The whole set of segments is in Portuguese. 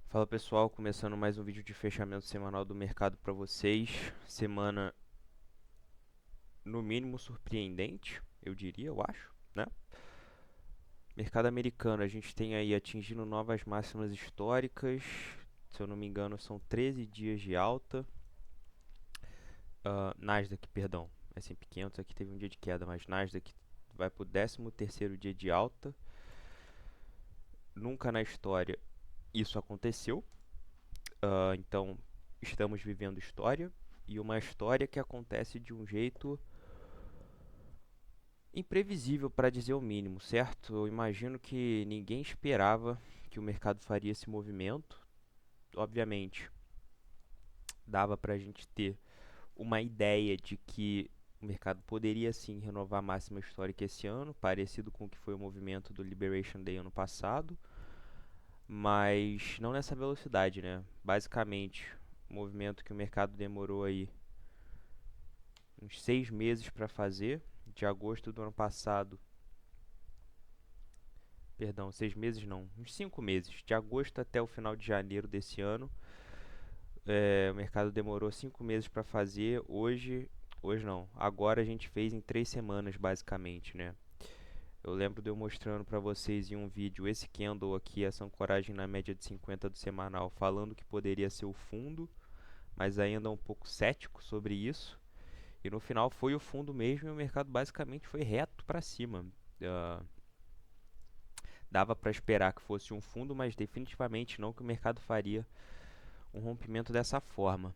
Fala pessoal, começando mais um vídeo de fechamento semanal do mercado para vocês. Semana no mínimo surpreendente, eu diria, eu acho, né? Mercado americano, a gente tem aí atingindo novas máximas históricas. Se eu não me engano, são 13 dias de alta. Nasdaq, perdão, S&P 500 aqui teve um dia de queda, mas Nasdaq vai para o 13º dia de alta. Nunca na história isso aconteceu. Então, estamos vivendo história. E uma história que acontece de um jeito imprevisível, para dizer o mínimo, certo? Eu imagino que ninguém esperava que o mercado faria esse movimento. Obviamente, dava para a gente ter uma ideia de que o mercado poderia sim renovar a máxima histórica esse ano, parecido com o que foi o movimento do Liberation Day ano passado, mas não nessa velocidade, né? Basicamente, o movimento que o mercado demorou aí uns 6 meses para fazer, de agosto do ano passado. Perdão, 6 meses não, uns 5 meses, de agosto até o final de janeiro desse ano. O mercado demorou 5 meses para fazer. Hoje não, agora a gente fez em 3 semanas basicamente, né? Eu lembro de eu mostrando para vocês em um vídeo esse candle aqui, essa ancoragem na média de 50 do semanal, falando que poderia ser o fundo, mas ainda um pouco cético sobre isso. E no final foi o fundo mesmo e o mercado basicamente foi reto para cima. Uh, Dava para esperar que fosse um fundo, mas definitivamente não que o mercado faria um rompimento dessa forma.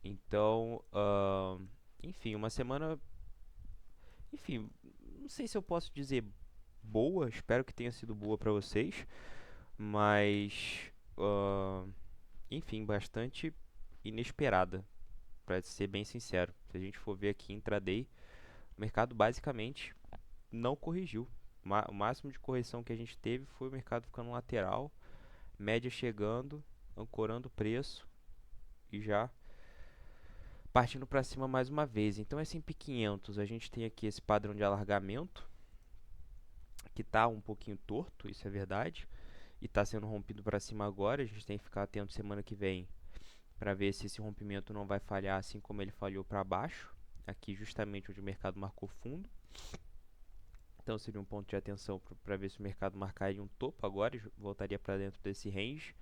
Então, enfim, uma semana, enfim, não sei se eu posso dizer boa, espero que tenha sido boa para vocês, mas, enfim, bastante inesperada, para ser bem sincero. Se a gente for ver aqui intraday, o mercado basicamente não corrigiu. O máximo de correção que a gente teve foi o mercado ficando lateral, média chegando, ancorando o preço e já partindo para cima mais uma vez. Então, S&P 500, a gente tem aqui esse padrão de alargamento que está um pouquinho torto, isso é verdade, e está sendo rompido para cima agora. A gente tem que ficar atento semana que vem para ver se esse rompimento não vai falhar assim como ele falhou para baixo, aqui justamente onde o mercado marcou fundo. Então seria um ponto de atenção para ver se o mercado marcaria um topo agora e voltaria para dentro desse range.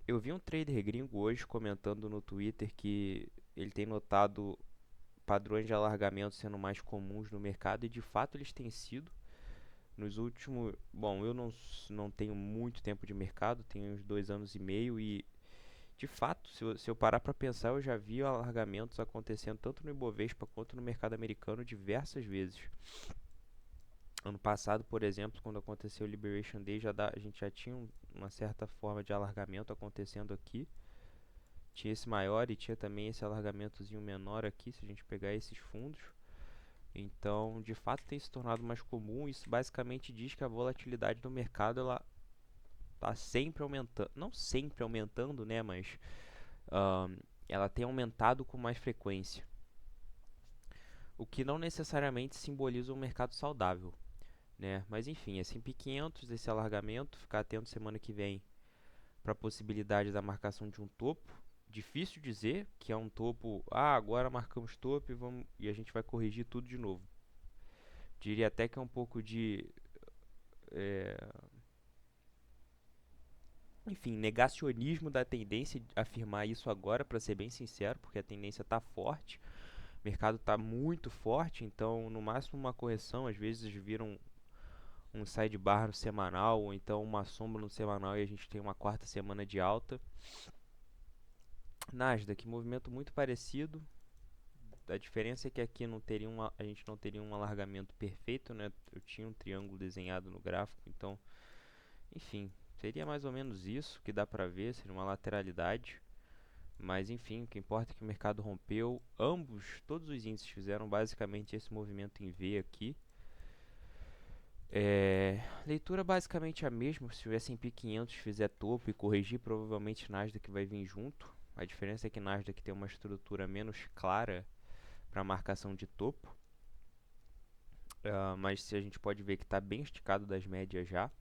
Eu vi um trader gringo hoje comentando no Twitter que ele tem notado padrões de alargamento sendo mais comuns no mercado e de fato eles têm sido nos últimos. Bom, eu não tenho muito tempo de mercado, tenho uns 2 anos e meio e de fato, se eu parar para pensar, eu já vi alargamentos acontecendo tanto no Ibovespa quanto no mercado americano diversas vezes. Ano passado, por exemplo, quando aconteceu o Liberation Day, a gente já tinha uma certa forma de alargamento acontecendo aqui. Tinha esse maior e tinha também esse alargamentozinho menor aqui, se a gente pegar esses fundos. Então, de fato, tem se tornado mais comum. Isso basicamente diz que a volatilidade do mercado ela está sempre aumentando, não sempre aumentando, né? Mas ela tem aumentado com mais frequência, o que não necessariamente simboliza um mercado saudável, né? Mas enfim, S&P 500 esse alargamento, ficar atento semana que vem para a possibilidade da marcação de um topo. Difícil dizer que é um topo, agora marcamos topo e a gente vai corrigir tudo de novo. Diria até que é um pouco de, é, enfim, negacionismo da tendência de afirmar isso agora, para ser bem sincero, porque a tendência está forte, o mercado está muito forte, então no máximo uma correção, às vezes viram um sidebar no semanal, ou então uma sombra no semanal e a gente tem uma quarta semana de alta. Nasdaq, movimento muito parecido. A diferença é que aqui a gente não teria um alargamento perfeito, né? Eu tinha um triângulo desenhado no gráfico, então, enfim, seria mais ou menos isso que dá para ver, seria uma lateralidade. Mas enfim, o que importa é que o mercado rompeu. Todos os índices fizeram basicamente esse movimento em V aqui. Leitura basicamente a mesma. Se o S&P 500 fizer topo e corrigir, provavelmente Nasdaq vai vir junto. A diferença é que Nasdaq tem uma estrutura menos clara para marcação de topo. Mas a gente pode ver que está bem esticado das médias já.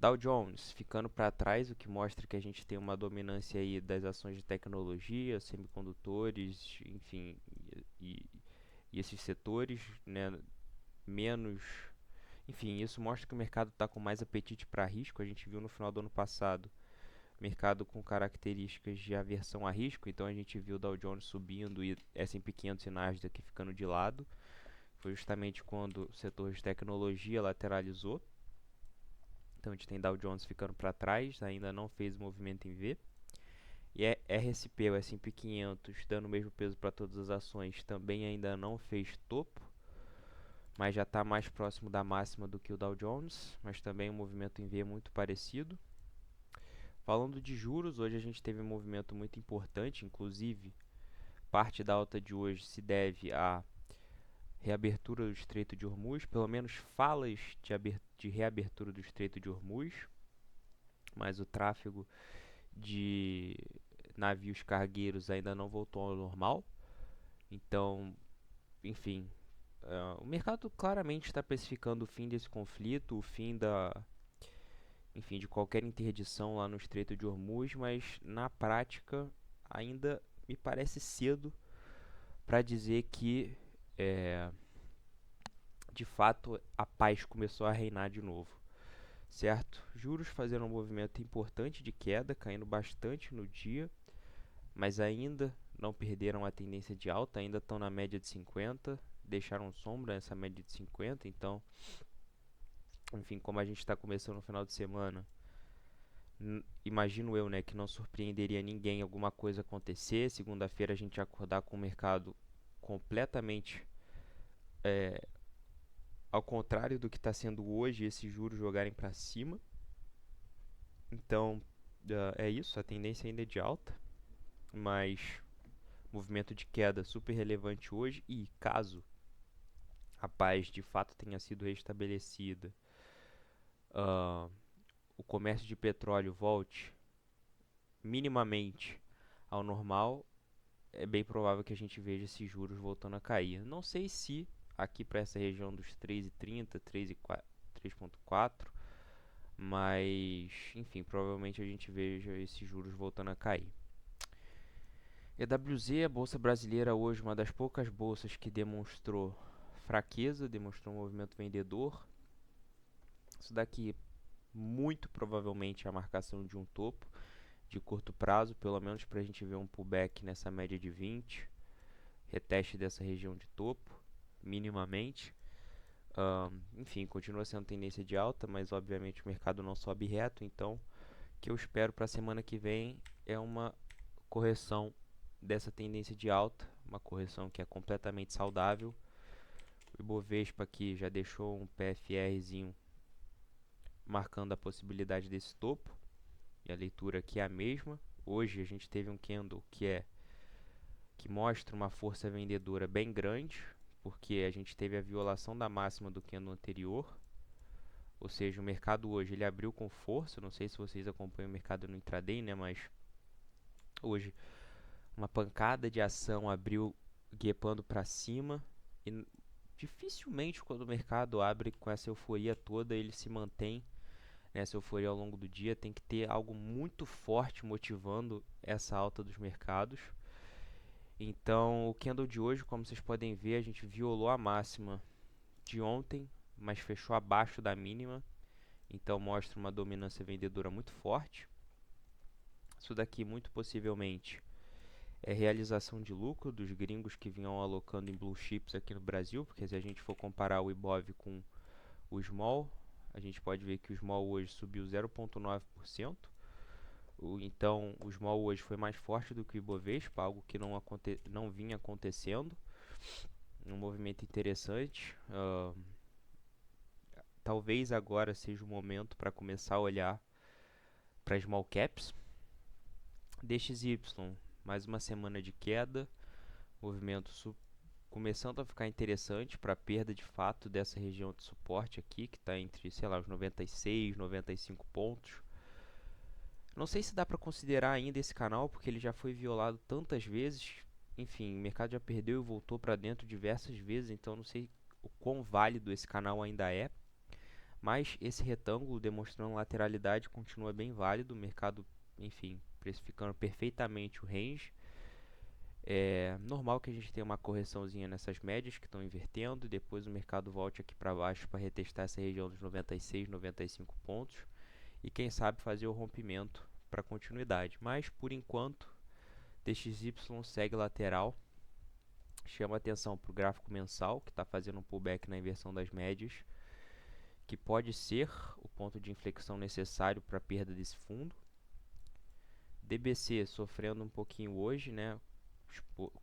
Dow Jones ficando para trás, o que mostra que a gente tem uma dominância aí das ações de tecnologia, semicondutores, enfim, e, e esses setores, né, menos. Enfim, isso mostra que o mercado está com mais apetite para risco. A gente viu no final do ano passado mercado com características de aversão a risco, então a gente viu o Dow Jones subindo e S&P 500 e Nasdaq ficando de lado. Foi justamente quando o setor de tecnologia lateralizou. Então a gente tem Dow Jones ficando para trás, ainda não fez o movimento em V. E RSP, o S&P 500, dando o mesmo peso para todas as ações, também ainda não fez topo, mas já está mais próximo da máxima do que o Dow Jones, mas também um movimento em V muito parecido. Falando de juros, hoje a gente teve um movimento muito importante, inclusive parte da alta de hoje se deve à reabertura do Estreito de Hormuz, pelo menos falas de reabertura do Estreito de Hormuz, mas o tráfego de navios cargueiros ainda não voltou ao normal. Então, enfim, o mercado claramente está precificando o fim desse conflito, o fim enfim, de qualquer interdição lá no Estreito de Hormuz, mas na prática ainda me parece cedo para dizer que de fato a paz começou a reinar de novo, certo? Juros fazendo um movimento importante de queda, caindo bastante no dia, mas ainda não perderam a tendência de alta, ainda estão na média de 50, deixaram sombra nessa média de 50, então, enfim, como a gente está começando no final de semana, imagino eu, né, que não surpreenderia ninguém alguma coisa acontecer, segunda-feira a gente acordar com o mercado completamente ao contrário do que está sendo hoje, esses juros jogarem para cima. Então, é isso, a tendência ainda é de alta, mas movimento de queda super relevante hoje, e caso a paz de fato tenha sido restabelecida, o comércio de petróleo volte minimamente ao normal, é bem provável que a gente veja esses juros voltando a cair. Não sei se aqui para essa região dos 3,30, 3,4, mas enfim, provavelmente a gente veja esses juros voltando a cair. EWZ, a bolsa brasileira, hoje uma das poucas bolsas que demonstrou fraqueza, demonstrou um movimento vendedor. Isso daqui muito provavelmente é a marcação de um topo de curto prazo, pelo menos para a gente ver um pullback nessa média de 20, reteste dessa região de topo, minimamente. Enfim, continua sendo tendência de alta, mas obviamente o mercado não sobe reto, então o que eu espero para a semana que vem é uma correção dessa tendência de alta, uma correção que é completamente saudável. O Ibovespa aqui já deixou um PFRzinho marcando a possibilidade desse topo, e a leitura aqui é a mesma. Hoje a gente teve um candle que mostra uma força vendedora bem grande, porque a gente teve a violação da máxima do candle anterior, ou seja, o mercado hoje ele abriu com força. Não sei se vocês acompanham o mercado no intraday, né, mas hoje uma pancada de ação abriu guiepando para cima, e dificilmente quando o mercado abre com essa euforia toda ele se mantém nessa euforia ao longo do dia. Tem que ter algo muito forte motivando essa alta dos mercados. Então o candle de hoje, como vocês podem ver, a gente violou a máxima de ontem, mas fechou abaixo da mínima, então mostra uma dominância vendedora muito forte. Isso daqui muito possivelmente é realização de lucro dos gringos que vinham alocando em blue chips aqui no Brasil, porque se a gente for comparar o Ibov com o Small, a gente pode ver que o Small hoje subiu 0,9%. Então o Small hoje foi mais forte do que o Ibovespa, algo que não vinha acontecendo. Um movimento interessante. Talvez agora seja o momento para começar a olhar para small caps. DXY, mais uma semana de queda, movimento começando a ficar interessante para a perda de fato dessa região de suporte aqui, que está entre, sei lá, os 96, 95 pontos. Não sei se dá para considerar ainda esse canal, porque ele já foi violado tantas vezes. Enfim, o mercado já perdeu e voltou para dentro diversas vezes, então não sei o quão válido esse canal ainda é. Mas esse retângulo demonstrando lateralidade continua bem válido, o mercado, enfim, precificando perfeitamente o range. É normal que a gente tenha uma correçãozinha nessas médias que estão invertendo e depois o mercado volte aqui para baixo para retestar essa região dos 96, 95 pontos e quem sabe fazer o rompimento para continuidade. Mas por enquanto, DXY segue lateral. Chama atenção para o gráfico mensal, que está fazendo um pullback na inversão das médias, que pode ser o ponto de inflexão necessário para a perda desse fundo. DBC sofrendo um pouquinho hoje, né?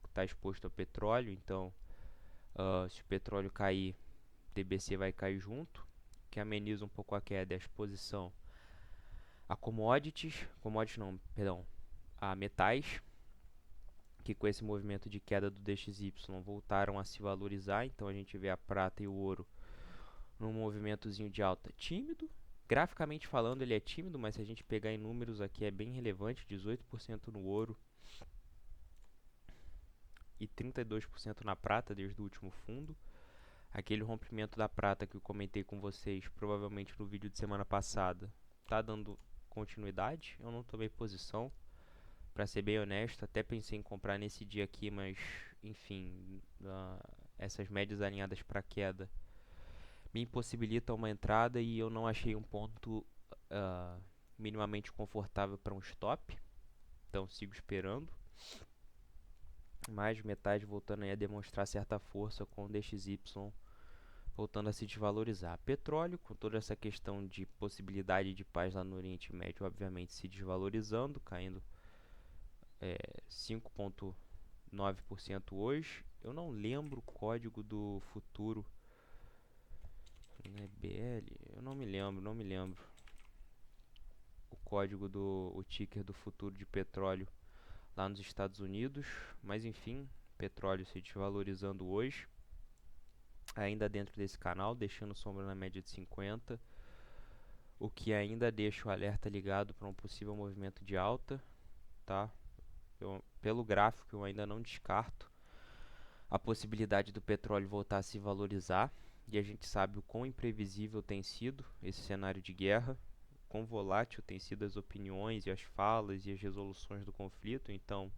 Está exposto ao petróleo, então se o petróleo cair, DBC vai cair junto, que ameniza um pouco a queda, a exposição a a metais, que com esse movimento de queda do DXY voltaram a se valorizar, então a gente vê a prata e o ouro num movimentozinho de alta tímido. Graficamente falando ele é tímido, mas se a gente pegar em números aqui é bem relevante, 18% no ouro e 32% na prata desde o último fundo. Aquele rompimento da prata que eu comentei com vocês, provavelmente no vídeo de semana passada, tá dando continuidade. Eu não tomei posição, para ser bem honesto, até pensei em comprar nesse dia aqui, mas enfim, essas médias alinhadas para queda me impossibilitam uma entrada e eu não achei um ponto minimamente confortável para um stop, então sigo esperando. Mas metais voltando aí a demonstrar certa força com o DXY voltando a se desvalorizar. Petróleo, com toda essa questão de possibilidade de paz lá no Oriente Médio, obviamente se desvalorizando, caindo 5,9% hoje. Eu não lembro o código do futuro, BL, eu não me lembro o código o ticker do futuro de petróleo lá nos Estados Unidos, mas enfim, petróleo se desvalorizando hoje, ainda dentro desse canal, deixando sombra na média de 50, o que ainda deixa o alerta ligado para um possível movimento de alta, tá? Pelo gráfico eu ainda não descarto a possibilidade do petróleo voltar a se valorizar, e a gente sabe o quão imprevisível tem sido esse cenário de guerra, quão volátil tem sido as opiniões e as falas e as resoluções do conflito, então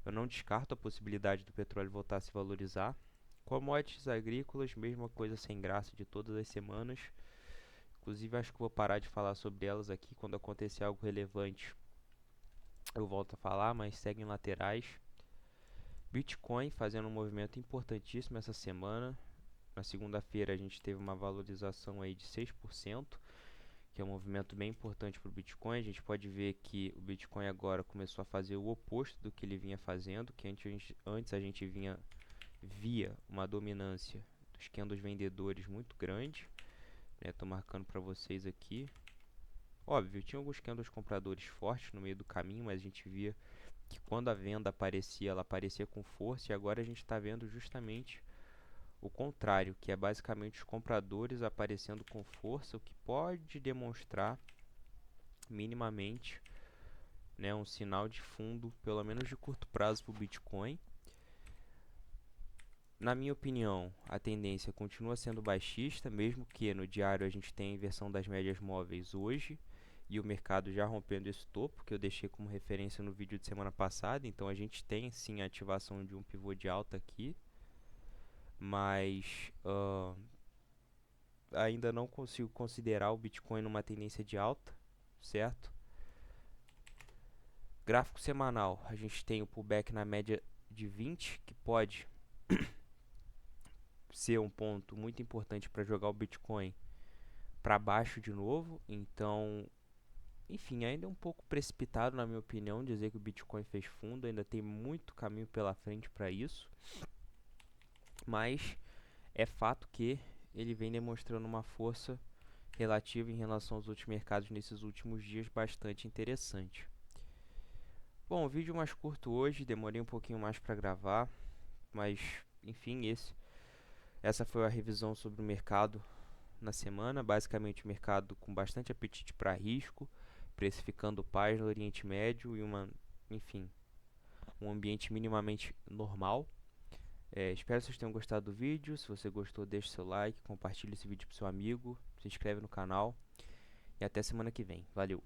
eu não descarto a possibilidade do petróleo voltar a se valorizar. Commodities agrícolas, mesma coisa sem graça de todas as semanas, inclusive acho que vou parar de falar sobre elas aqui, quando acontecer algo relevante eu volto a falar, mas seguem laterais. Bitcoin fazendo um movimento importantíssimo essa semana. Na segunda-feira a gente teve uma valorização aí de 6%, que é um movimento bem importante para o Bitcoin. A gente pode ver que o Bitcoin agora começou a fazer o oposto do que ele vinha fazendo, que antes a gente via uma dominância dos candles vendedores muito grande. Estou marcando para vocês aqui. Óbvio, tinha alguns candles compradores fortes no meio do caminho, mas a gente via que quando a venda aparecia, ela aparecia com força, e agora a gente está vendo justamente o contrário, que é basicamente os compradores aparecendo com força, o que pode demonstrar minimamente, né, um sinal de fundo, pelo menos de curto prazo, para o Bitcoin. Na minha opinião, a tendência continua sendo baixista, mesmo que no diário a gente tenha a inversão das médias móveis hoje e o mercado já rompendo esse topo, que eu deixei como referência no vídeo de semana passada. Então a gente tem sim a ativação de um pivô de alta aqui, mas ainda não consigo considerar o Bitcoin numa tendência de alta, certo? Gráfico semanal, a gente tem o pullback na média de 20, que pode ser um ponto muito importante para jogar o Bitcoin para baixo de novo. Então, enfim, ainda é um pouco precipitado, na minha opinião, dizer que o Bitcoin fez fundo, ainda tem muito caminho pela frente para isso, mas é fato que ele vem demonstrando uma força relativa em relação aos outros mercados nesses últimos dias bastante interessante. Bom, vídeo mais curto hoje, demorei um pouquinho mais para gravar, mas enfim, essa foi a revisão sobre o mercado na semana. Basicamente o mercado com bastante apetite para risco, precificando paz no Oriente Médio e um ambiente minimamente normal. Espero que vocês tenham gostado do vídeo. Se você gostou, deixe seu like, compartilhe esse vídeo para seu amigo. se inscreve no canal e até semana que vem. Valeu!